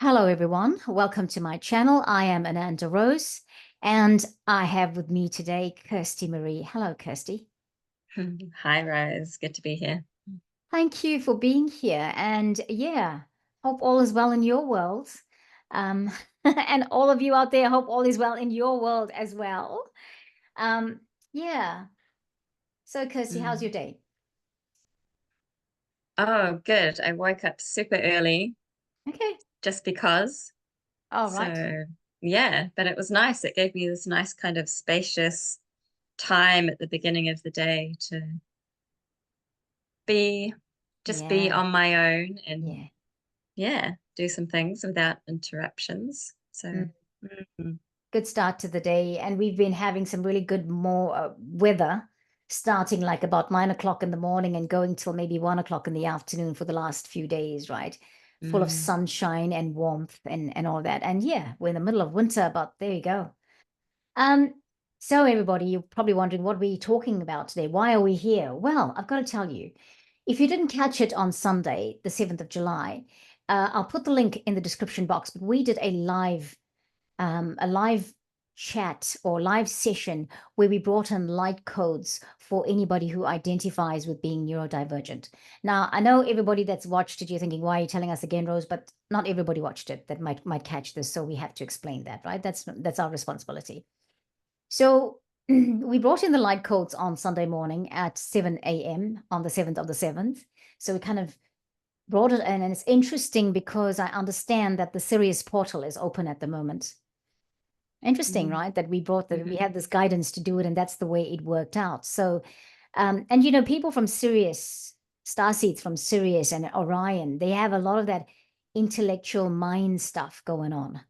Hello, everyone. Welcome to my channel. I am Ananda Rose, and I have with me today Kirsty Marie. Hello, Kirsty. Hi, Rose. Good to be here. Thank you for being here. And yeah, hope all is well in your world. And all of you out there, hope all is well in your world as well. Um, yeah. So, Kirsty, how's your day? Oh, good. I woke up super early Okay. just because. All right. So, yeah, but it was nice. It gave me this nice kind of spacious time at the beginning of the day to be be Yeah. on my own and Yeah. yeah, do some things without interruptions. So, Mm. mm, Good start to the day, and we've been having some really good more weather starting like about 9 o'clock in the morning and going till maybe 1 o'clock in the afternoon for the last few days, right? Full of mm, sunshine and warmth and all that. And yeah, we're in the middle of winter, but there you go. um so everybody, you're probably wondering what we're talking about today. Why are we here? Well, I've got to tell you, if you didn't catch it on Sunday the 7th of July, I'll put the link in the description box, but we did a live chat or live session where we brought in light codes for anybody who identifies with being neurodivergent. Now, I know everybody that's watched it, you're thinking, why are you telling us again, Rose? But not everybody watched it that might catch this, so we have to explain that, right? That's our responsibility. So we brought in the light codes on Sunday morning at 7 a.m. on the 7th of the 7th. So we kind of brought it in, and it's interesting because I understand that the Sirius portal is open at the moment. Interesting, mm, right? That we brought that we mhm. had this guidance to do it, and that's the way it worked out. So, and you know, people from Sirius, starseeds from Sirius and Orion, they have a lot of that intellectual mind stuff going on.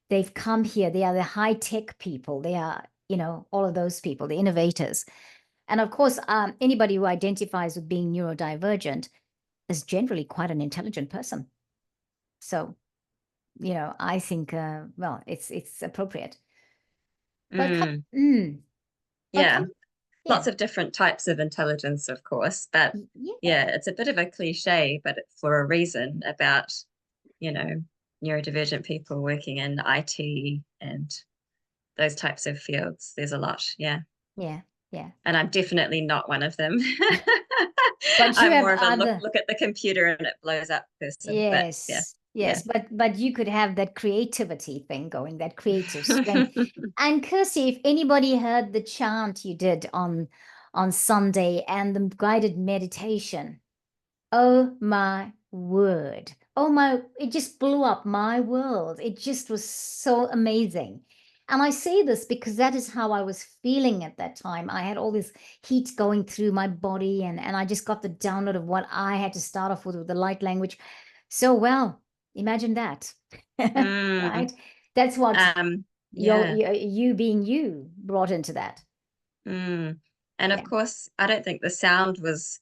They've come here. They are the high tech people. They are, you know, all of those people, the innovators. And of course, anybody who identifies with being neurodivergent is generally quite an intelligent person. So, you know, I think, well, it's appropriate. But Mm, mm, but yeah. come, yeah, Lots of different types of intelligence, of course, but yeah, yeah, it's a bit of a cliche, but it's for a reason about, you know, neurodivergent people working in IT and those types of fields. There's a lot, yeah. yeah, yeah. And I'm definitely not one of them. But you I'm have more of a other, look at the computer and it blows up person. But yeah, yes, yeah. yes, but you could have that creativity thing going, that creative strength. And Kirsty, if anybody heard the chant you did on Sunday and the guided meditation, oh my word. Oh my, it just blew up my world. It just was so amazing. And I say this because that is how I was feeling at that time. I had all this heat going through my body, and I just got the download of what I had to start off with the light language. So, well, imagine that. Mm, Right? That's what yeah. you being you brought into that. Mm. And of Yeah. course, I don't think the sound was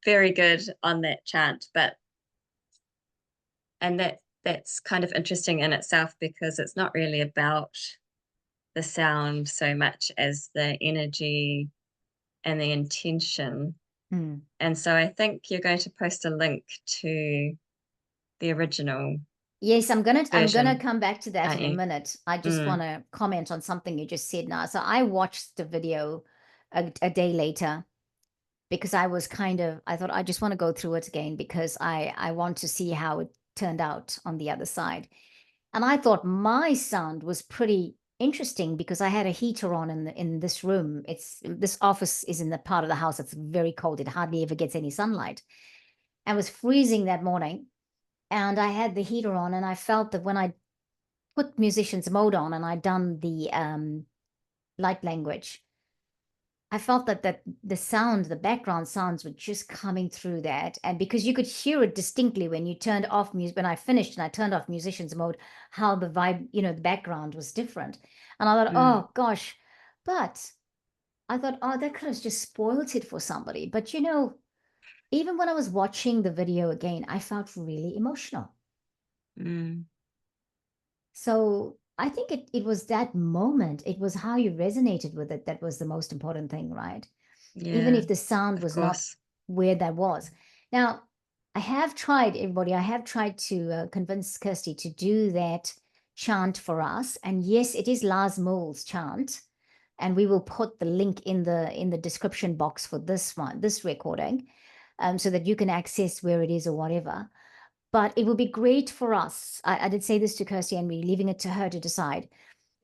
very good on that chant, but and that's kind of interesting in itself because it's not really about the sound so much as the energy and the intention. Hmm. And so I think you're going to post a link to the original Yes, I'm gonna version, come back to that aren't in a you? minute. I just Mm, want to comment on something you just said now. So I watched the video a day later because I thought I just want to go through it again because I want to see how it turned out on the other side. And I thought my sound was pretty interesting because I had a heater on in this room. This office is in the part of the house that's very cold. It hardly ever gets any sunlight. I was freezing that morning, and I had the heater on, and I felt that when I put musician's mode on and I'd done the light language, I felt that the sound, the background sounds were just coming through that. And because you could hear it distinctly when you turned off music, when I finished and I turned off musician's mode, how the vibe, you know, the background was different. And I thought, mm, oh gosh, but I thought, oh, that could have just spoiled it for somebody. But you know, even when I was watching the video again, I felt really emotional. mm. So I think it was that moment. It was how you resonated with it that was the most important thing, right? Even Yeah, if the sound of was not course. where that was. Now, have tried, everybody, I have tried to convince Kirsty to do that chant for us. And yes, it is Lars Muhl's chant. And we will put the link in the description box for this recording, so that you can access where it is or whatever. But it would be great for us. I did say this to Kirsty, and we're leaving it to her to decide.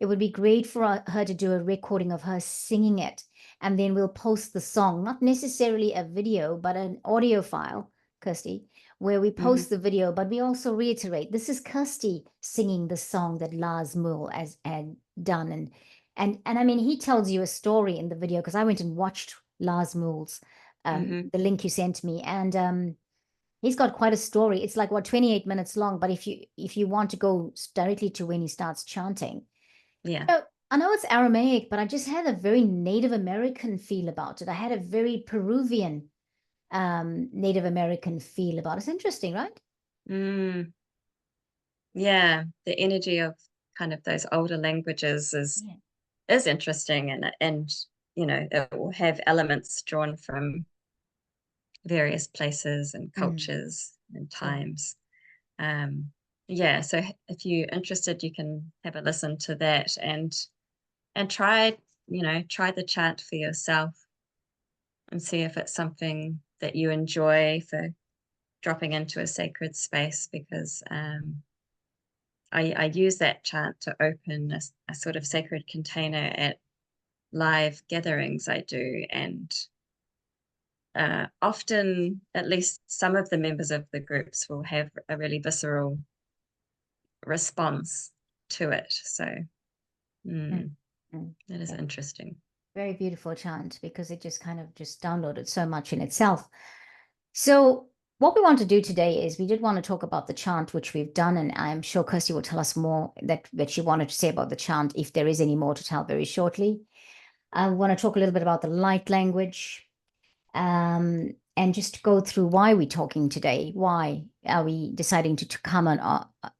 It would be great for her to do a recording of her singing it, and then we'll post the song, not necessarily a video, but an audio file, Kirsty, where we post the video, but we also reiterate this is Kirsty singing the song that Lars Muhl had done. And I mean, he tells you a story in the video, because I went and watched Lars Muhl's, the link you sent me, and he's got quite a story. It's like, what, 28 minutes long, but if you want to go directly to when he starts chanting. Yeah. So I know it's Aramaic, but I just had a very Native American feel about it. I had a very Peruvian Native American feel about it. It's interesting, right? Yeah, the energy of kind of those older languages is interesting, and you know, it will have elements drawn from various places and cultures and times. Yeah, so if you're interested, you can have a listen to that and try, you know, try the chant for yourself and see if it's something that you enjoy for dropping into a sacred space, because I use that chant to open a sort of sacred container at live gatherings I do, and often at least some of the members of the groups will have a really visceral response to it. So that is interesting. Very beautiful chant, because it just kind of just downloaded so much in itself. So what we want to do today is we did want to talk about the chant, which we've done, and I'm sure Kirsty will tell us more that she wanted to say about the chant, if there is any more to tell, very shortly. I want to talk a little bit about the light language, and just go through why we're talking today. Why are we deciding to come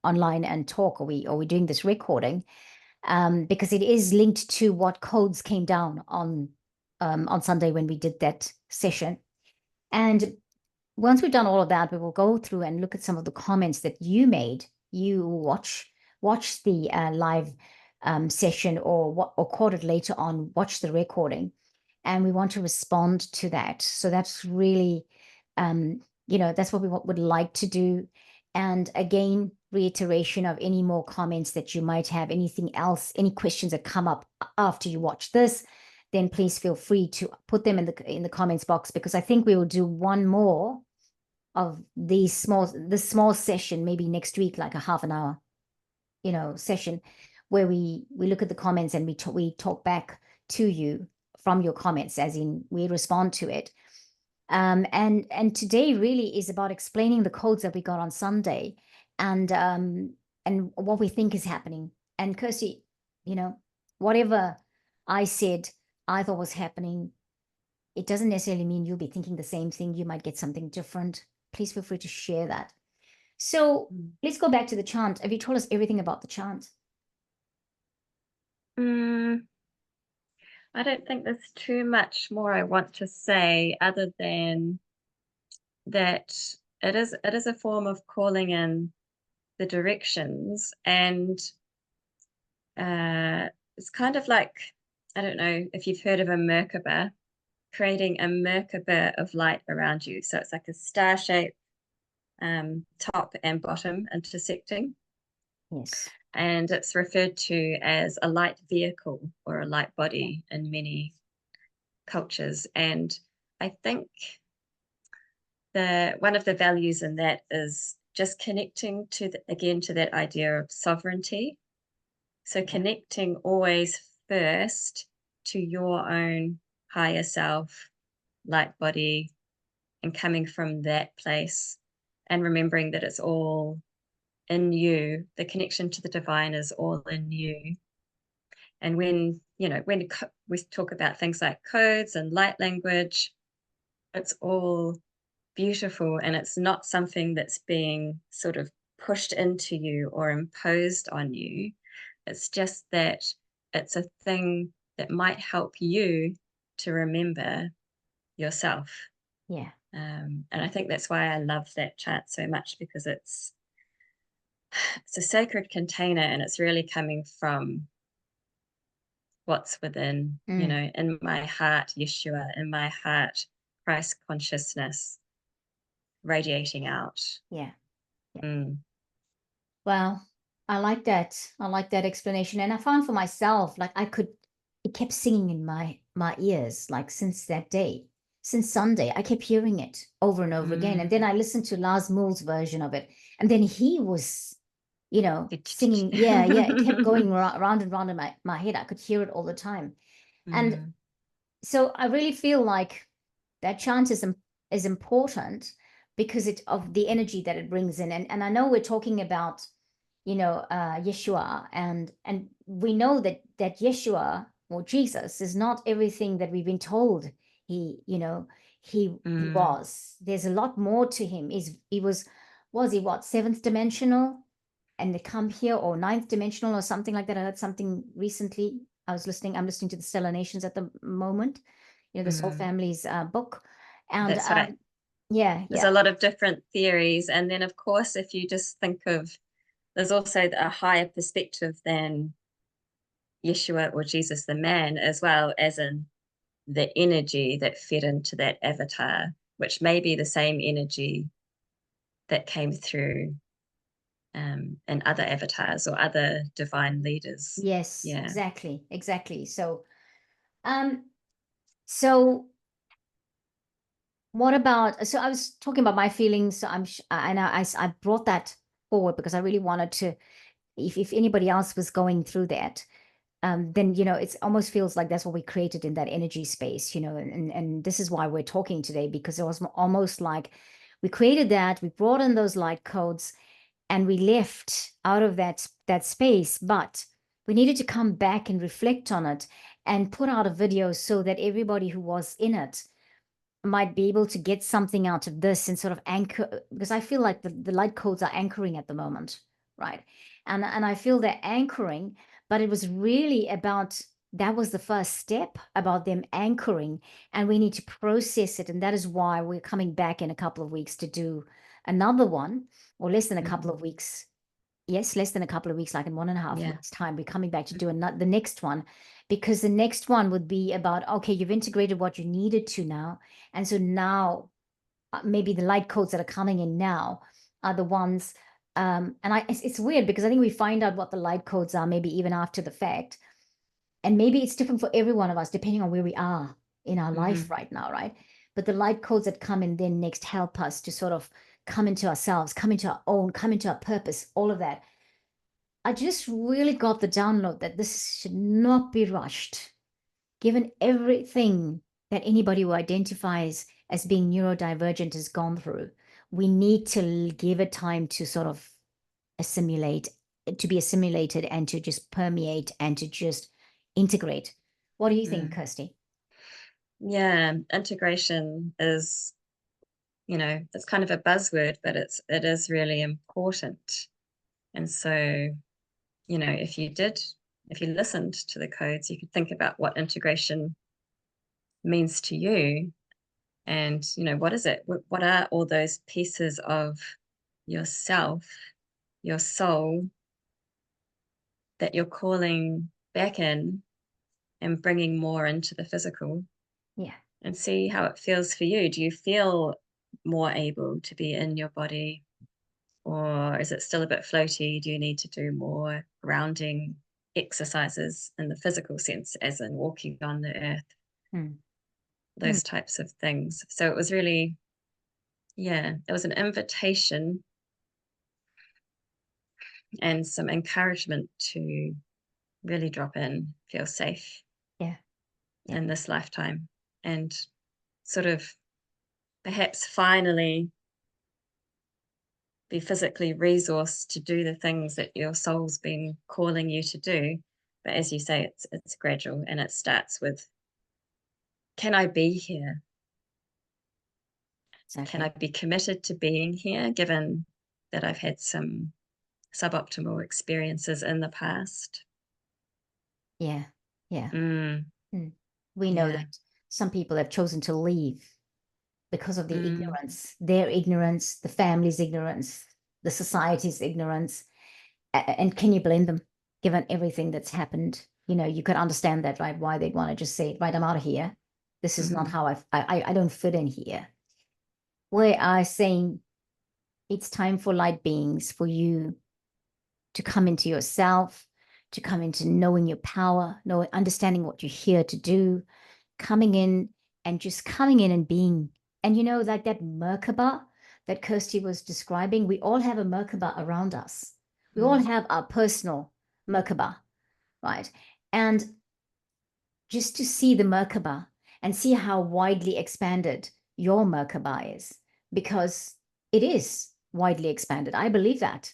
online and talk? Are we doing this recording? Because it is linked to what codes came down on Sunday when we did that session. And once we've done all of that, we will go through and look at some of the comments that you made. You watch the live session, or caught it later on, watch the recording, and we want to respond to that. So that's really, that's what we would like to do. And again, reiteration of any more comments that you might have, anything else, any questions that come up after you watch this, then please feel free to put them in the comments box, because I think we will do one more of this small session, maybe next week, like a half an hour, session, where we look at the comments and we talk back to you from your comments, as in we respond to it. And today really is about explaining the codes that we got on Sunday, and what we think is happening. And Kirsty, whatever I said I thought was happening, it doesn't necessarily mean you'll be thinking the same thing. You might get something different. Please feel free to share that. So let's go back to the chant. Have you told us everything about the chant? I don't think there's too much more I want to say, other than that it is a form of calling in the directions, and it's kind of like, I don't know if you've heard of a Merkaba, creating a Merkaba of light around you. So it's like a star shape, top and bottom intersecting. Yes. And it's referred to as a light vehicle or a light body in many cultures. And I think one of the values in that is just connecting to that idea of sovereignty. So connecting always first to your own higher self, light body, and coming from that place, and remembering that it's all in you. The connection to the divine is all in you. And when we talk about things like codes and light language, it's all beautiful, and it's not something that's being sort of pushed into you or imposed on you. It's just that it's a thing that might help you to remember yourself. Yeah. And I think that's why I love that chant so much, because it's a sacred container, and it's really coming from what's within, in my heart, Yeshua, in my heart, Christ consciousness radiating out. Yeah. Mm. Well, I like that. I like that explanation. And I found for myself, like it kept singing in my ears, like since that day, since Sunday, I kept hearing it over and over again. And then I listened to Lars Muhl's version of it. And then he was, singing. Yeah, yeah. It kept going round and round in my head. I could hear it all the time. And so I really feel like that chant is important because of the energy that it brings in. And I know we're talking about, Yeshua, and we know that Yeshua, or Jesus, is not everything that we've been told he was. There's a lot more to him. Was he what, seventh dimensional and they come here, or ninth dimensional or something like that? I heard something recently. I'm listening to the Stellar Nations at the moment, the Soul Family's book. And That's right. yeah, There's a lot of different theories. And then, of course, if you just think of, there's also a higher perspective than Yeshua or Jesus the man, as well, as in the energy that fed into that avatar, which may be the same energy that came through in other avatars or other divine leaders. Yes, Yeah. exactly. So what about, so I was talking about my feelings. So I brought that forward because I really wanted to, if anybody else was going through that, then it almost feels like that's what we created in that energy space, and this is why we're talking today, because it was almost like we created that, we brought in those light codes, and we left out of that space, but we needed to come back and reflect on it and put out a video so that everybody who was in it might be able to get something out of this and sort of anchor, because I feel like the light codes are anchoring at the moment, right? And I feel they're anchoring, but it was really about, that was the first step, about them anchoring, and we need to process it. And that is why we're coming back in a couple of weeks to do another one, or less than a couple of weeks. Yes, less than a couple of weeks, like in 1.5 weeks time, we're coming back to do the next one, because the next one would be about, okay, you've integrated what you needed to now. And so now maybe the light codes that are coming in now are the ones, and it's weird because I think we find out what the light codes are maybe even after the fact. And maybe it's different for every one of us, depending on where we are in our life right now, right? But the light codes that come in then next help us to sort of come into ourselves, come into our own, come into our purpose, all of that. I just really got the download that this should not be rushed, given everything that anybody who identifies as being neurodivergent has gone through. We need to give it time to sort of assimilate, to be assimilated, and to just permeate and to just integrate. What do you think, Kirsty? Yeah, integration is, it's kind of a buzzword, but it is really important. And so, if you listened to the codes, you could think about what integration means to you. And, what is it? What are all those pieces of yourself, your soul, that you're calling back in and bringing more into the physical? Yeah. And see how it feels for you. Do you feel more able to be in your body, or is it still a bit floaty? Do you need to do more grounding exercises in the physical sense, as in walking on the earth, those types of things? So it was really, it was an invitation and some encouragement to really drop in, feel safe in this lifetime, and sort of perhaps finally be physically resourced to do the things that your soul's been calling you to do. But as you say, it's gradual, and it starts with, can I be here? Exactly. Can I be committed to being here, given that I've had some suboptimal experiences in the past? Yeah. Mm, We know yeah. that some people have chosen to leave because of the ignorance, their ignorance, the family's ignorance, the society's ignorance. And can you blame them, given everything that's happened? You know, you could understand that, right? Why they'd want to just say, right, I'm out of here. This is not how I don't fit in here. We are saying it's time for light beings, for you to come into yourself, to come into knowing your power, knowing, understanding what you're here to do, coming in and just coming in and being. And you know, like that Merkaba that Kirsty was describing, we all have a Merkaba around us. We all have our personal Merkaba, right? And just to see the Merkaba and see how widely expanded your Merkaba is, because it is widely expanded. I believe that,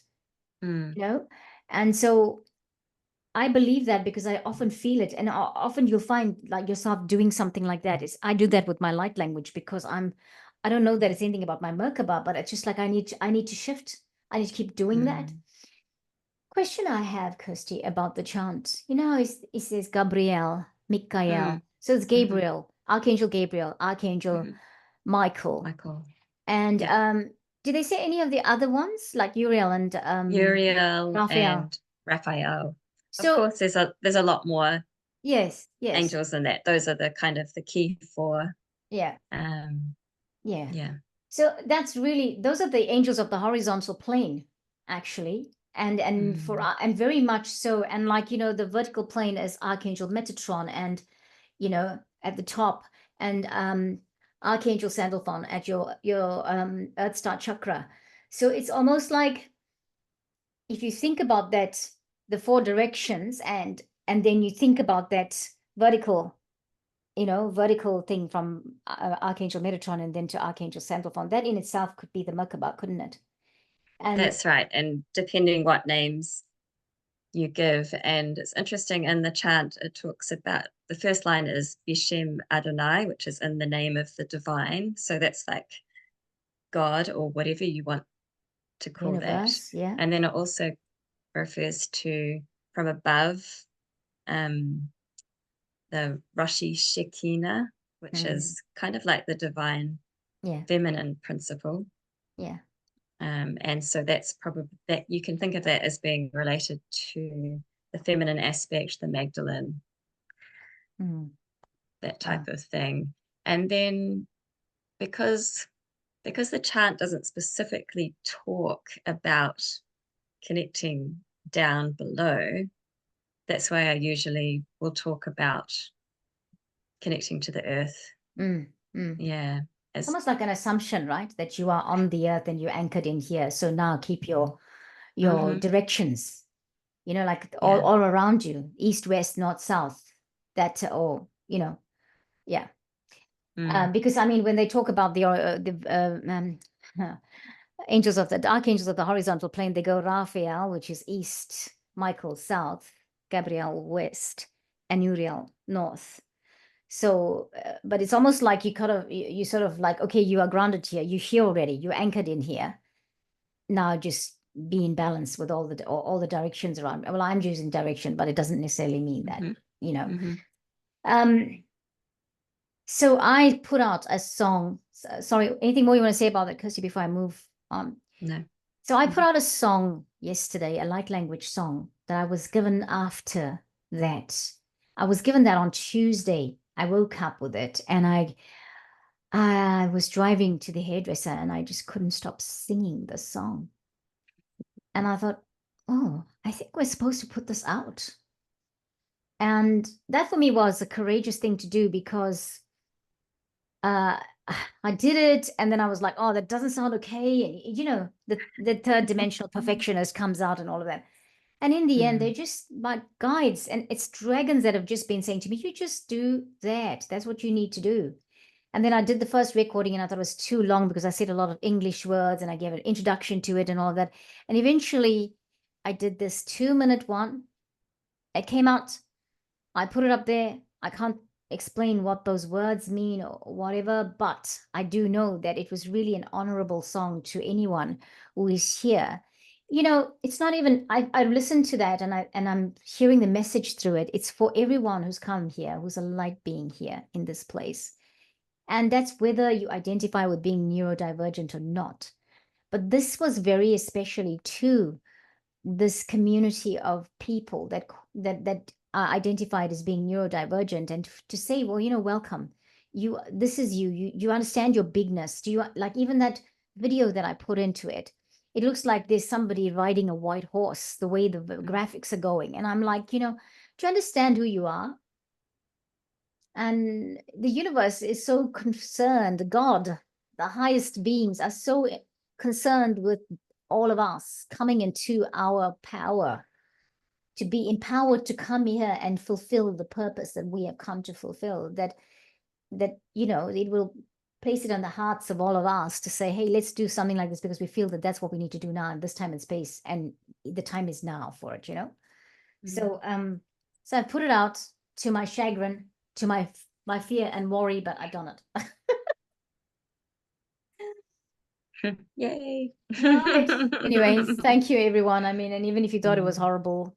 you know? And so I believe that because I often feel it. And often you'll find like yourself doing something like that. I do that with my light language because I don't know that it's anything about my Merkaba, but it's just like I need to shift. I need to keep doing that. Question I have, Kirsty, about the chant. You know, it says Gabriel, Michael. So it's Gabriel, Archangel Gabriel, Archangel Michael. And did they say any of the other ones, like Uriel and Uriel Raphael? and Raphael. So, of course, there's a lot more yes, angels than that. Those are the kind of the key for yeah. yeah. So that's really, those are the angels of the horizontal plane, actually. And for and very much so. And like, you know, the vertical plane is Archangel Metatron, and you know, at the top, and Archangel Sandalphon at your Earth Star chakra. So it's almost like, if you think about that, the four directions, and then you think about that vertical, you know, vertical thing from Archangel Metatron and then to Archangel Sandalphon, that in itself could be the Merkaba, couldn't it? And that's right. And depending what names you give, and it's interesting in the chant, it talks about, the first line is Bishem Adonai, which is in the name of the divine. So that's like God or whatever you want to call universe, that. yeah. And then it also refers to from above, the Rashi Shekinah, which is kind of like the divine feminine principle. Yeah. And so that's probably, that you can think of that as being related to the feminine aspect, the Magdalene, that type of thing. And then because the chant doesn't specifically talk about connecting down below, that's why I usually will talk about connecting to the earth. Yeah. It's almost like an assumption, right? That you are on the earth and you're anchored in here. So now keep your directions, you know, like all around you, east, west, north, south, that, or, you know, yeah. Because I mean, when they talk about the angels of the archangels of the horizontal plane, they go Raphael, which is east, Michael south, Gabriel west, and Uriel north. So, but it's almost like you sort of like, okay, you are grounded here, you're here already, you're anchored in here. Now just be in balance with all the directions around. Well, I'm using direction, but it doesn't necessarily mean that, you know. So I put out a song. Sorry, anything more you want to say about that, Kirsty, before I move on? No. So I put out a song yesterday, a light language song that I was given after that. I was given that on Tuesday. I woke up with it, and I was driving to the hairdresser, and I just couldn't stop singing the song. And I thought, oh, I think we're supposed to put this out. And that for me was a courageous thing to do, because I did it, and then I was like, oh, that doesn't sound okay. And you know, the third dimensional perfectionist comes out and all of that. And in the end, they're just like guides, and it's dragons that have just been saying to me, you just do that. That's what you need to do. And then I did the first recording, and I thought it was too long because I said a lot of English words, and I gave an introduction to it and all of that. And eventually I did this 2-minute one. It came out. I put it up there. I can't explain what those words mean or whatever, but I do know that it was really an honorable song to anyone who is here. You know, it's not even, I listened to that, and I'm hearing the message through it. It's for everyone who's come here, who's a light being here in this place. And that's whether you identify with being neurodivergent or not. But this was very especially to this community of people that are identified as being neurodivergent, and to say, well, you know, welcome. This is you understand your bigness. Do you like even that video that I put into it? It looks like there's somebody riding a white horse, the way the graphics are going. And I'm like, you know, do you understand who you are? And the universe is so concerned, God, the highest beings are so concerned with all of us coming into our power, to be empowered to come here and fulfill the purpose that we have come to fulfill, that you know, it will place it on the hearts of all of us to say, hey, let's do something like this, because we feel that that's what we need to do now in this time and space, and the time is now for it, you know. So I put it out, to my chagrin, to my fear and worry, but I've done it. Yay. Right. Anyway, thank you, everyone. I mean, and even if you thought it was horrible,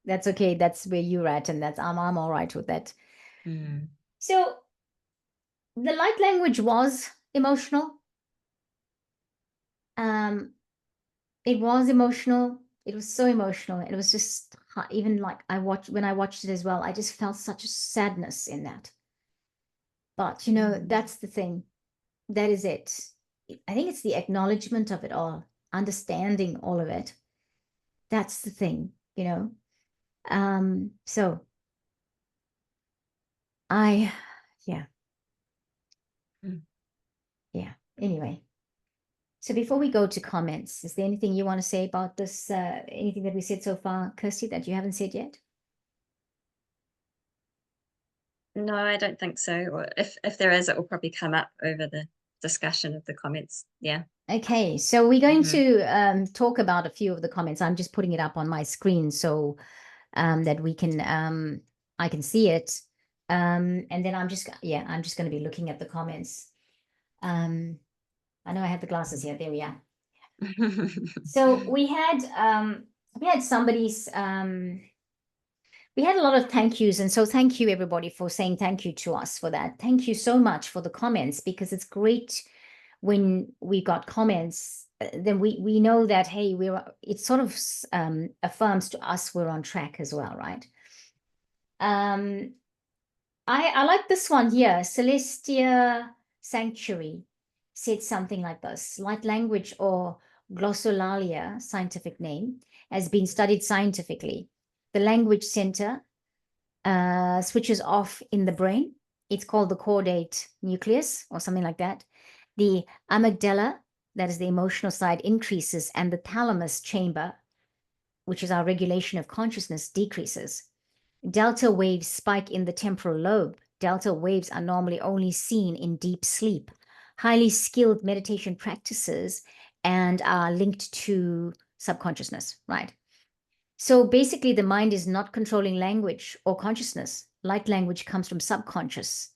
that's okay. That's where you're at, and that's I'm all right with that. So the light language was emotional. It was emotional. It was so emotional. It was just, even like when I watched it as well, I just felt such a sadness in that. But you know, that's the thing. That is it. I think it's the acknowledgement of it all, understanding all of it. That's the thing, you know. So yeah. Anyway, so before we go to comments, is there anything you want to say about this? Anything that we said so far, Kirsty, that you haven't said yet? No, I don't think so. Or if there is, it will probably come up over the discussion of the comments. Yeah. Okay, so we're going to talk about a few of the comments. I'm just putting it up on my screen so that we can I can see it. And then I'm just going to be looking at the comments. I know I have the glasses here. There we are. So we had somebody's we had a lot of thank yous, and so thank you everybody for saying thank you to us for that. Thank you so much for the comments, because it's great when we got comments. Then we know that, hey, it sort of affirms to us we're on track as well, right? I like this one here. Celestia Sanctuary said something like this: light language, or glossolalia, scientific name, has been studied scientifically. The language center switches off in the brain. It's called the caudate nucleus or something like that. The amygdala, that is the emotional side, increases, and the thalamus chamber, which is our regulation of consciousness, decreases. Delta waves spike in the temporal lobe. Delta waves are normally only seen in deep sleep. Highly skilled meditation practices and are linked to subconsciousness, right? So basically, the mind is not controlling language or consciousness. Light language comes from the subconscious,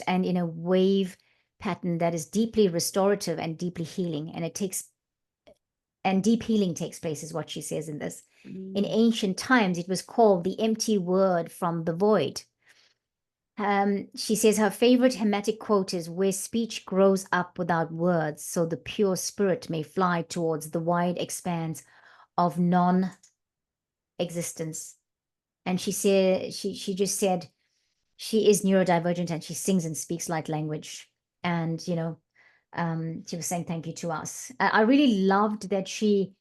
and in a wave pattern that is deeply restorative and deeply healing. And deep healing takes place, is what she says in this. In ancient times, it was called the empty word from the void. She says her favorite Hermetic quote is, where speech grows up without words, so the pure spirit may fly towards the wide expanse of non-existence. And she said, she just said she is neurodivergent, and she sings and speaks light language. And, you know, she was saying thank you to us. I really loved that she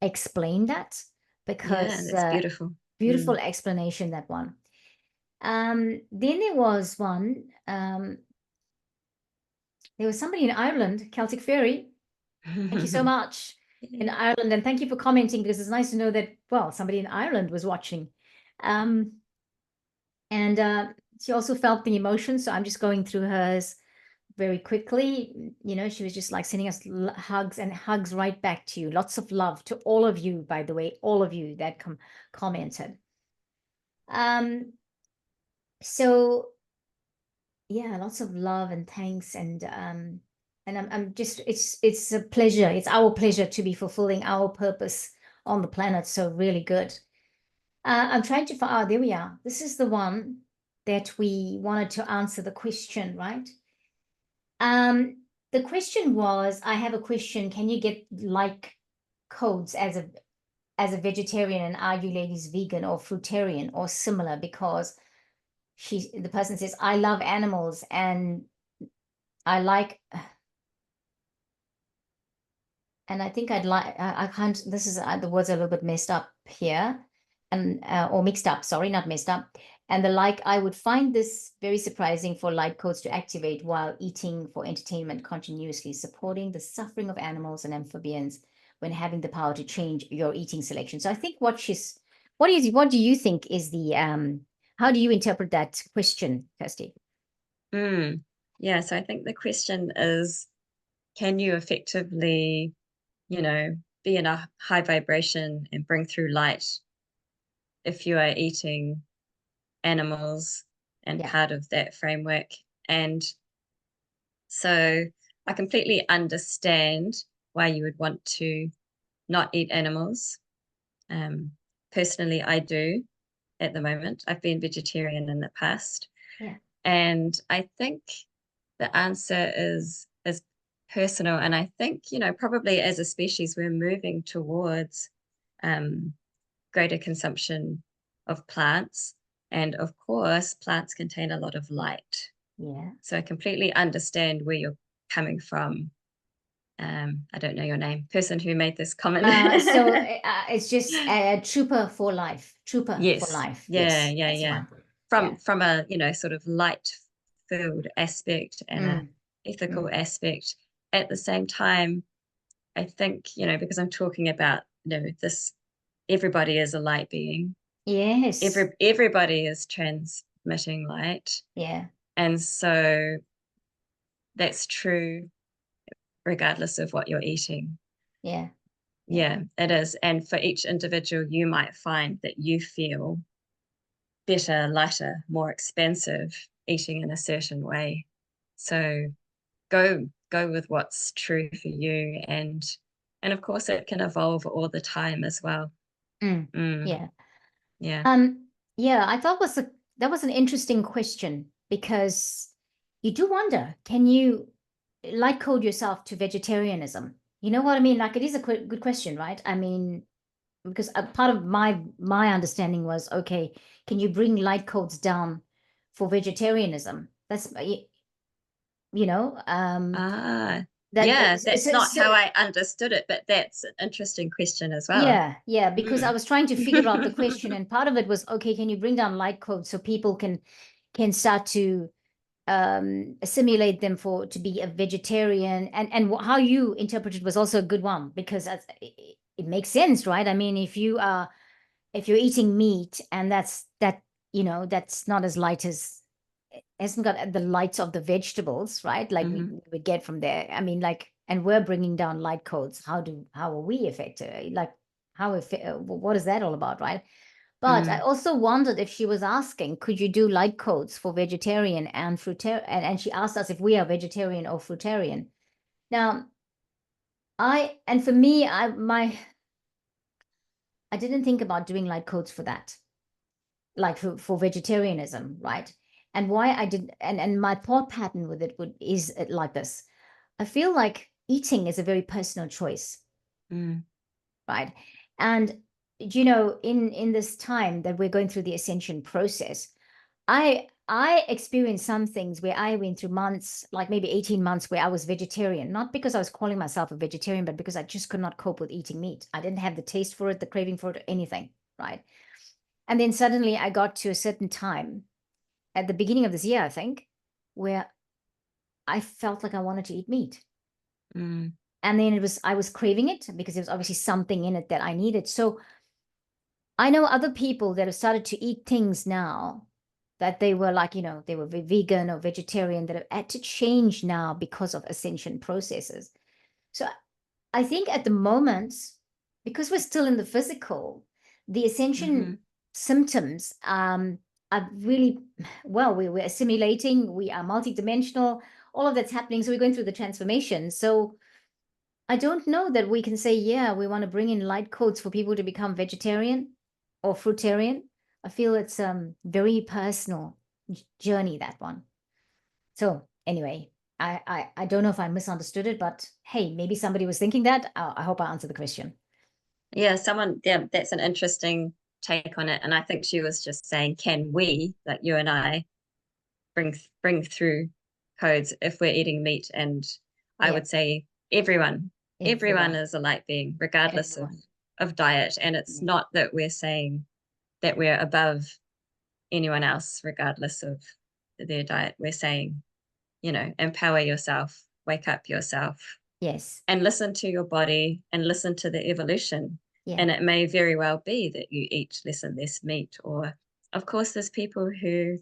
explained that, because that's beautiful. Beautiful explanation, that one. Then there was one, there was somebody in Ireland, Celtic Fairy. Thank you so much. In Ireland, and thank you for commenting, because it's nice to know that, well, somebody in Ireland was watching. And she also felt the emotion, so I'm just going through hers very quickly. You know, she was just like sending us hugs, and hugs right back to you. Lots of love to all of you, by the way, all of you that commented. So yeah, lots of love and thanks, and I'm just, it's a pleasure. It's our pleasure to be fulfilling our purpose on the planet. So really good. I'm trying to find, there we are. This is the one. that we wanted to answer the question, right? The question was, I have a question. Can you get like codes as a vegetarian, and are you ladies vegan or fruitarian or similar? Because the person says, I love animals and I like, and I think I'd like, I can't, this is, the words are a little bit messed up here, and, or mixed up, sorry, not messed up. And I would find this very surprising for light codes to activate while eating for entertainment, continuously supporting the suffering of animals and amphibians when having the power to change your eating selection. So I think what do you think is how do you interpret that question, Kirsty? Yeah, so I think the question is, can you effectively, be in a high vibration and bring through light if you are eating animals and Yeah. part of that framework? And so I completely understand why you would want to not eat animals. Personally, I do at the moment. I've been vegetarian in the past. Yeah. And I think the answer is personal. And I think, probably as a species, we're moving towards greater consumption of plants. And of course, plants contain a lot of light. Yeah. So I completely understand where you're coming from. I don't know your name, person who made this comment. So it's just Trooper for Life. Trooper for Yes. Life. Yeah, Yes, yeah, that's the yeah. one. Yeah. From a, sort of light filled aspect and a ethical aspect. At the same time, I think, because I'm talking about, this, everybody is a light being. Yes. Everybody is transmitting light. Yeah. And so that's true regardless of what you're eating. Yeah. Yeah, it is. And for each individual, you might find that you feel better, lighter, more expansive eating in a certain way. So go with what's true for you, and of course it can evolve all the time as well. Yeah. Yeah. Yeah, I thought that was an interesting question, because you do wonder, can you light code yourself to vegetarianism? You know what I mean? Like, it is a good question, right? I mean, because a part of my understanding was, okay, can you bring light codes down for vegetarianism? That's Ah, that yeah, that's not so how I understood it, but that's an interesting question as well. yeah, because I Mm. was trying to figure out the question, and part of it was, okay, can you bring down light codes so people can start to assimilate them to be a vegetarian, and how you interpreted was also a good one, because it makes sense, right? I mean, if you're eating meat, and that's not as light as, it hasn't got the lights of the vegetables, right? Like we would get from there. I mean, like, and we're bringing down light codes. How are we affected? Like, what is that all about, right? But I also wondered if she was asking, could you do light codes for vegetarian and fruitarian? And she asked us if we are vegetarian or fruitarian. Now, for me, I didn't think about doing light codes for that, like for vegetarianism, right? And why I did, and my thought pattern with it is like this. I feel like eating is a very personal choice, right? And in this time that we're going through the ascension process, I experienced some things where I went through months, like maybe 18 months, where I was vegetarian, not because I was calling myself a vegetarian, but because I just could not cope with eating meat. I didn't have the taste for it, the craving for it, or anything, right? And then suddenly I got to a certain time at the beginning of this year, I think, where I felt like I wanted to eat meat. And then I was craving it because there was obviously something in it that I needed. So I know other people that have started to eat things now that they were like, they were vegan or vegetarian, that have had to change now because of ascension processes. So I think at the moment, because we're still in the physical, the ascension symptoms are really, well, we're assimilating, we are multidimensional, all of that's happening. So we're going through the transformation. So I don't know that we can say, yeah, we want to bring in light codes for people to become vegetarian or fruitarian. I feel it's very personal, journey, that one. So anyway, I don't know if I misunderstood it, but hey, maybe somebody was thinking that. I hope I answered the question. Yeah, that's an interesting take on it. And I think she was just saying, can we, like you and I, bring through codes if we're eating meat? And I Yeah, would say everyone is a light being, regardless everyone. of diet. And it's Yeah. not that we're saying that we're above anyone else, regardless of their diet. We're saying, empower yourself, wake up yourself, Yes. and listen to your body and listen to the evolution. Yeah. And it may very well be that you eat less and less meat. Or, of course, there's people who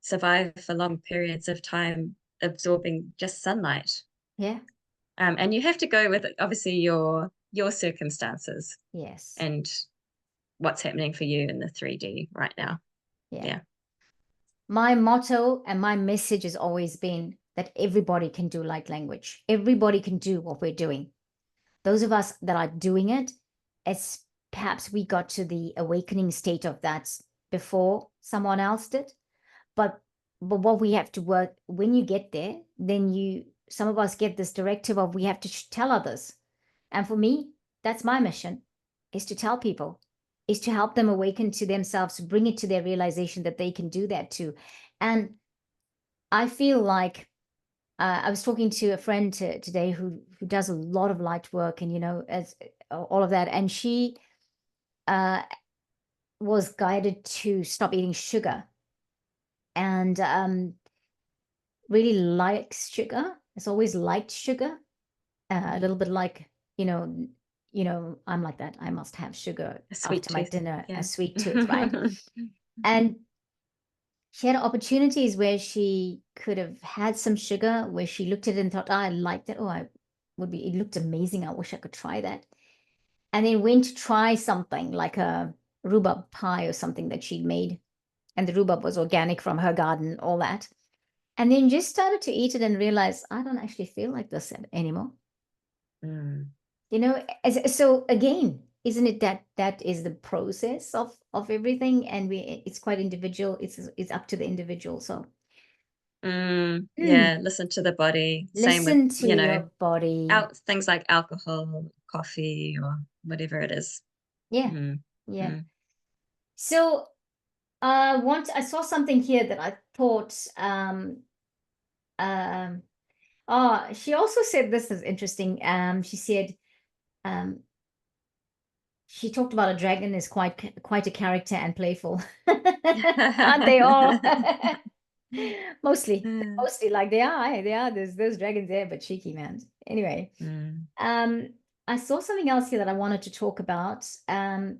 survive for long periods of time absorbing just sunlight. Yeah. And you have to go with, obviously, your circumstances Yes. and what's happening for you in the 3D right now. Yeah. Yeah. My motto and my message has always been that everybody can do light language. Everybody can do what we're doing. Those of us that are doing it, it's perhaps we got to the awakening state of that before someone else did. But what we have to work, when you get there, then some of us get this directive of we have to tell others. And for me, that's my mission, is to tell people, is to help them awaken to themselves, bring it to their realization that they can do that too. And I feel like I was talking to a friend today who does a lot of light work and, as all of that. And she uh, was guided to stop eating sugar and really likes sugar. Has always liked sugar, a little bit like, I'm like that. I must have sugar A sweet after my tooth. dinner, a Yeah. sweet tooth, right? And she had opportunities where she could have had some sugar, where she looked at it and thought, oh, I liked it. Oh, it looked amazing. I wish I could try that. And then went to try something like a rhubarb pie or something that she'd made. And the rhubarb was organic from her garden, all that. And then just started to eat it and realized, I don't actually feel like this anymore. Mm. So again, isn't it that is the process of everything? And it's quite individual. It's up to the individual. So Yeah, listen to the body. Same with, listen to your body. things like alcohol, coffee, or whatever it is. Yeah, Mm, yeah. mm. So I saw something here that I thought um she also said this is interesting. She said um she talked about a dragon is quite a character and playful. Aren't they all? Mostly, Mm, mostly like they are. There's dragons there, but cheeky, man. Anyway, mm. I saw something else here that I wanted to talk about. I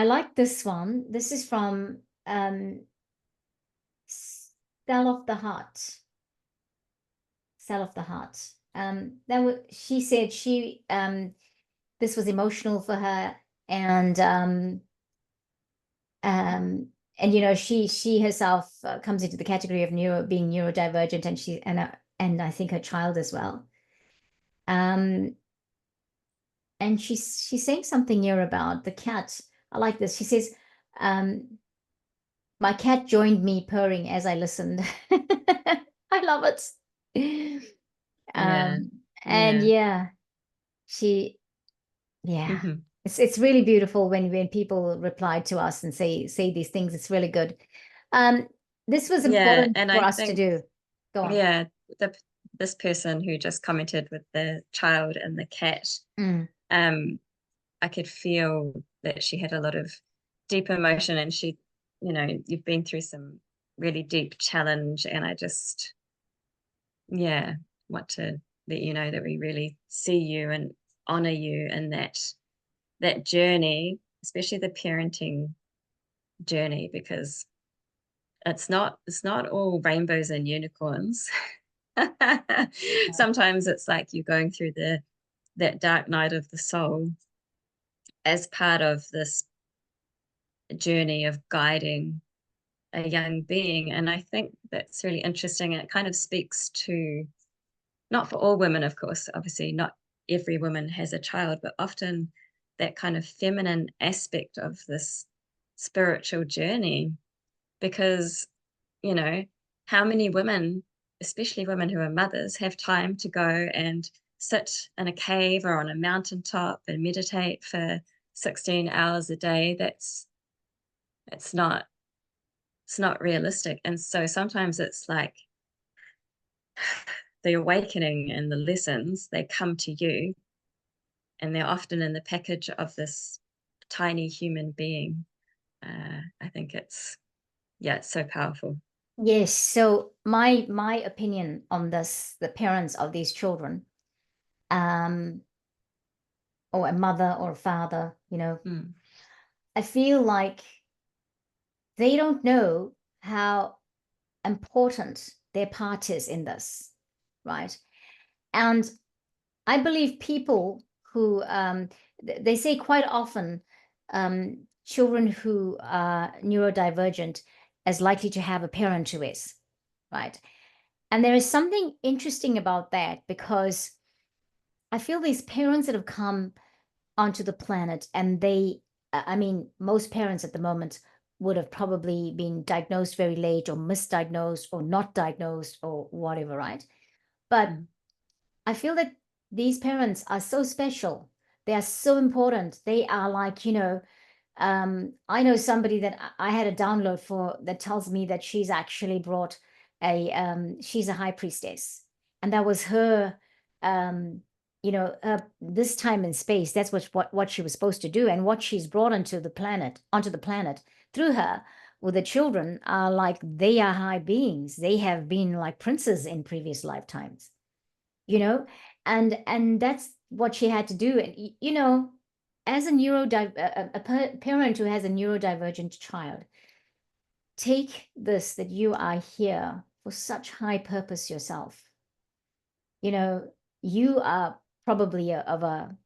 like this one. This is from Cell of the Heart. Cell of the Heart. She said this was emotional for her, and um she herself comes into the category of being neurodivergent, and I think her child as well. And she's saying something here about the cat. I like this. She says, my cat joined me purring as I listened. I love it. Yeah, And yeah. yeah, she yeah. Mhm. It's really beautiful when people reply to us and say these things. It's really good. Um, this was Yeah, important and for I us to think, do. Go on. yeah, the this person who just commented with the child and the cat, Mm, um, I could feel that she had a lot of deep emotion, and you've been through some really deep challenge, and I just, yeah, want to let you know that we really see you and honor you in that journey, especially the parenting journey, because it's not all rainbows and unicorns. Sometimes it's like you're going through that dark night of the soul as part of this journey of guiding a young being. And I think that's really interesting. And it kind of speaks to, not for all women, of course, obviously, not every woman has a child, but often that kind of feminine aspect of this spiritual journey because, you know, how many women, especially women who are mothers, have time to go and sit in a cave or on a mountaintop and meditate for 16 hours a day? It's not it's not realistic. And so sometimes it's like the awakening and the lessons, they come to you, and they're often in the package of this tiny human being. I think it's so powerful. Yes. So my opinion on this, the parents of these children, or a mother or a father, Mm. I feel like they don't know how important their part is in this, right? And I believe people who, they say quite often, children who are neurodivergent as likely to have a parent who is, right? And there is something interesting about that, because I feel these parents that have come onto the planet, and they, I mean, most parents at the moment would have probably been diagnosed very late, or misdiagnosed, or not diagnosed, or whatever, right? But Mm. I feel that these parents are so special. They are so important. They are like, I know somebody that I had a download for that tells me that she's actually brought she's a high priestess. And that was her, this time and space. That's what she was supposed to do. And what she's brought onto the planet through her with the children are like, they are high beings. They have been like princes in previous lifetimes, and that's what she had to do. And as a parent who has a neurodivergent child, take this, that you are here for such high purpose yourself. You are probably a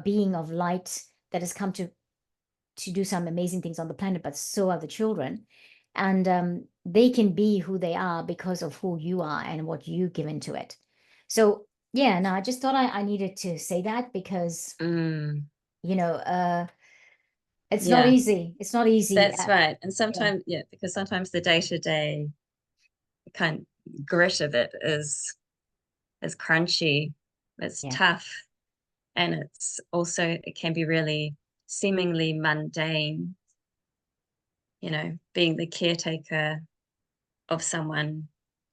being of light that has come to do some amazing things on the planet, but so are the children. And they can be who they are because of who you are and what you give into it. So yeah, no, I just thought I needed to say that, because Mm. it's not Yeah, easy. It's not easy. that's right. And Yeah, sometimes, because sometimes the day-to-day kind grit of it is crunchy, it's yeah, tough, and it can be really seemingly mundane, being the caretaker of someone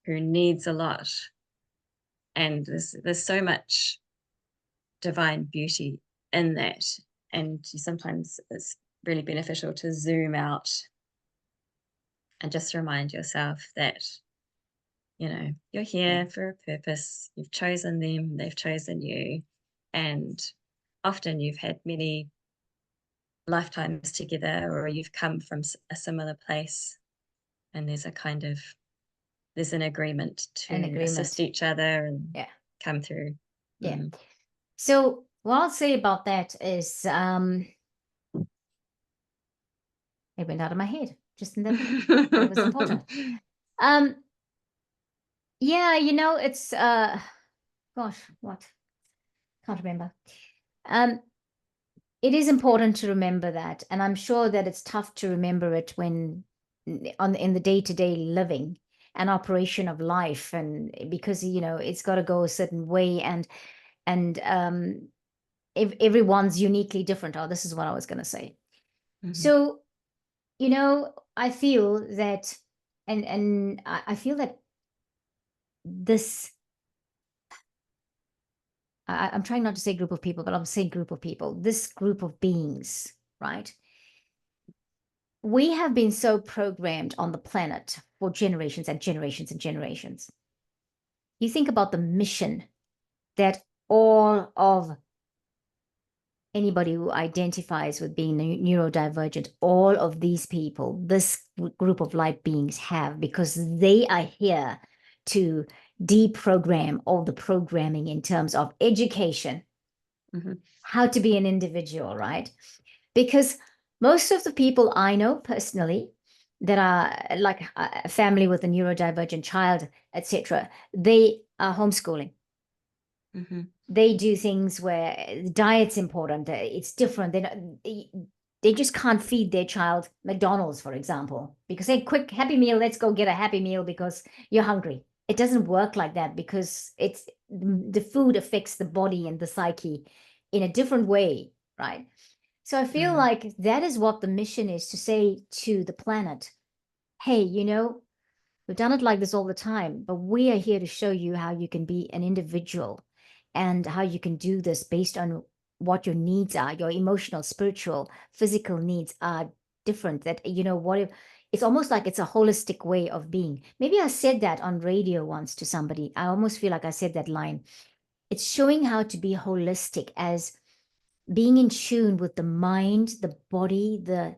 who needs a lot. And there's so much divine beauty in that. And sometimes it's really beneficial to zoom out and just remind yourself that, you're yeah, here for a purpose. You've chosen them, they've chosen you. And often you've had many lifetimes together, or you've come from a similar place. And there's an agreement an to assist agreement. each other and Yeah, come through. yeah. Mm. So what I'll say about that is, it went out of my head just in that minute, but it was important. Um, yeah, it's gosh, what? Can't remember. Um, it is important to remember that, and I'm sure that it's tough to remember it when in the day-to-day living and operation of life, and because it's got to go a certain way, and if everyone's uniquely different. Oh, this is what I was going to say. Mhm. So, I feel that, and I feel that this, I'm trying not to say group of people, but I'm saying group of people, this group of beings, right? We have been so programmed on the planet for generations and generations and generations. You think about the mission that all of anybody who identifies with being neurodivergent, all of these people, this group of light beings have, because they are here to deprogram all the programming in terms of education, Mhm. how to be an individual, right? Because most of the people I know personally that are like a family with a neurodivergent child, etc., they are homeschooling. Mhm. They do things where diet's important. It's different. They they just can't feed their child McDonald's, for example, because, hey, quick, Happy Meal, let's go get a Happy Meal because you're hungry. It doesn't work like that, because it's the food affects the body and the psyche in a different way, right? So I feel like that is what the mission is, to say to the planet, hey, we've done it like this all the time, but we are here to show you how you can be an individual and how you can do this based on what your needs are, your emotional, spiritual, physical needs are different. That, what if it's almost like it's a holistic way of being. Maybe I said that on radio once to somebody. I almost feel like I said that line. It's showing how to be holistic, as being in tune with the mind, the body, the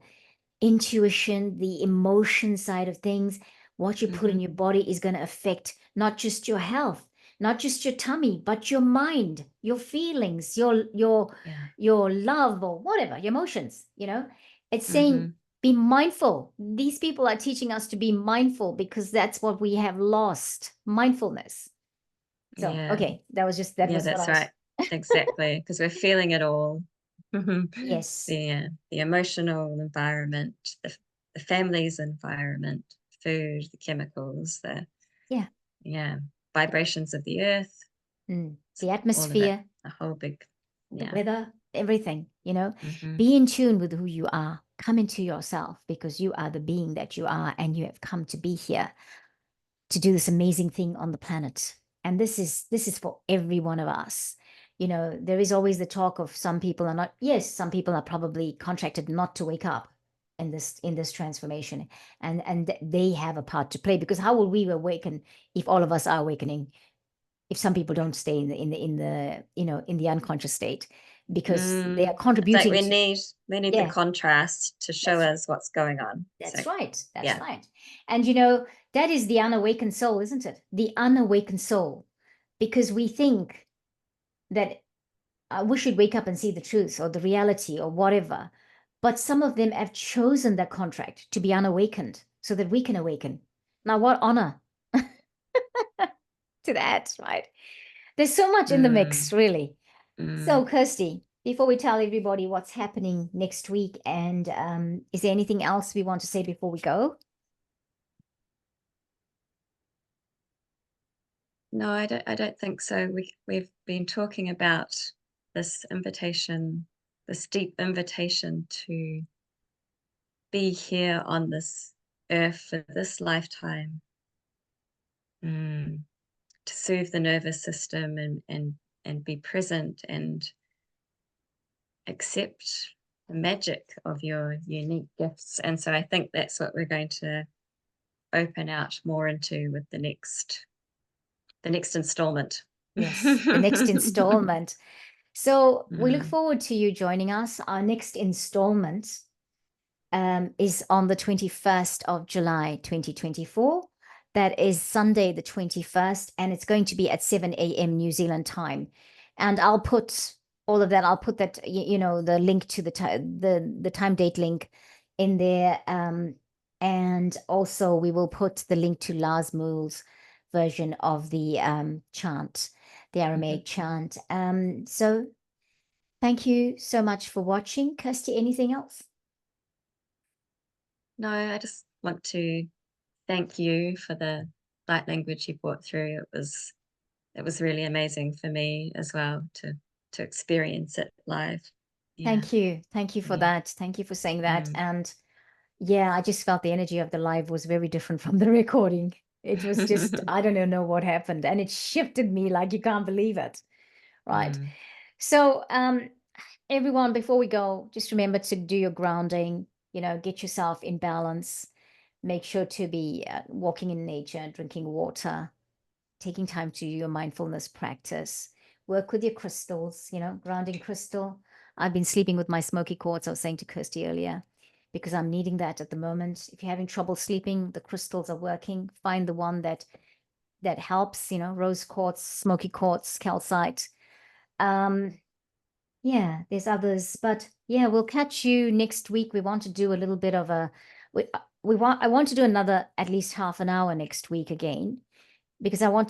intuition, the emotion side of things. What you put in your body is going to affect not just your health, not just your tummy, but your mind, your feelings, your love, or whatever, your emotions. It's saying, be mindful. These people are teaching us to be mindful, because that's what we have lost, mindfulness. So okay, that was what that's I was... right. Exactly, because we're feeling it all. Yes. The emotional environment, the family's environment, food, the chemicals, the vibrations of the earth, the atmosphere, a whole big, the weather, everything. Be in tune with who you are. Come into yourself, because you are the being that you are, and you have come to be here to do this amazing thing on the planet. And this is for every one of us. There is always the talk of some people are not, yes, some people are probably contracted not to wake up in this transformation, and they have a part to play, because how will we awaken if all of us are awakening, if some people don't stay in the unconscious state, because they are contributing. Like we need the contrast to show us what's going on. That's right. That's right. And that is the unawakened soul, isn't it? The unawakened soul, because we think that we should wake up and see the truth or the reality or whatever. But some of them have chosen that contract to be unawakened so that we can awaken. Now, what honor to that, right? There's so much in the mix, really. So, Kirsty, before we tell everybody what's happening next week, and is there anything else we want to say before we go? No, I don't think so. We've been talking about this deep invitation to be here on this earth for this lifetime, to soothe the nervous system and be present and accept the magic of your unique gifts. And so I think that's what we're going to open out more into with the next installment. Yes, the next installment. So we look forward to you joining us. Our next installment is on the 21st of July, 2024. That is Sunday, the 21st, and it's going to be at 7 a.m. New Zealand time. And I'll put all of that. I'll put that, the link to the time date link in there. And also we will put the link to Lars Muhl's version of the chant, the Aramaic chant. So thank you so much for watching. Kirsty, anything else? No, I just want to thank you for the light language you brought through. It was really amazing for me as well to experience it live. Thank you for that. Thank you for saying that. And I just felt the energy of the live was very different from the recording. It was just I don't know what happened, and it shifted me like you can't believe it, right? So everyone, before we go, just remember to do your grounding, get yourself in balance. Make sure to be walking in nature, drinking water, taking time to do your mindfulness practice. Work with your crystals, grounding crystal. I've been sleeping with my smoky quartz, I was saying to Kirsty earlier, because I'm needing that at the moment. If you're having trouble sleeping, the crystals are working. Find the one that helps, rose quartz, smoky quartz, calcite. There's others, but we'll catch you next week. We want to do a little bit of I want to do another at least half an hour next week again, because I'm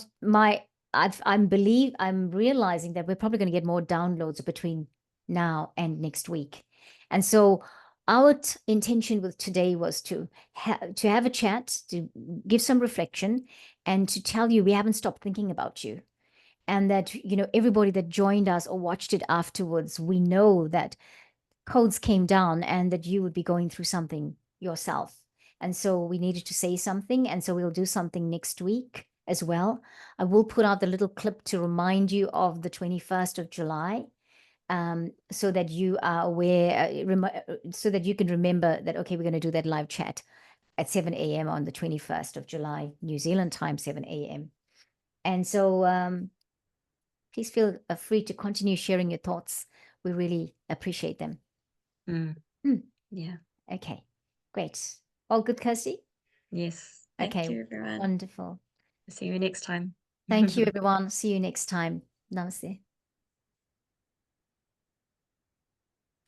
realizing that we're probably going to get more downloads between now and next week. And so our intention with today was to have a chat, to give some reflection, and to tell you we haven't stopped thinking about you. And that, you know, everybody that joined us or watched it afterwards, we know that codes came down and that you would be going through something yourself. And so we needed to say something. And so we'll do something next week as well. I will put out the little clip to remind you of the 21st of July, so that you are aware, so that you can remember that, okay, we're going to do that live chat at 7 a.m. on the 21st of July, New Zealand time, 7 a.m. And so please feel free to continue sharing your thoughts. We really appreciate them. Yeah. Okay, great. All good, Kirsty? Yes. Thank Okay, you, everyone. wonderful. See you next time. Thank you, everyone. See you next time. Namaste.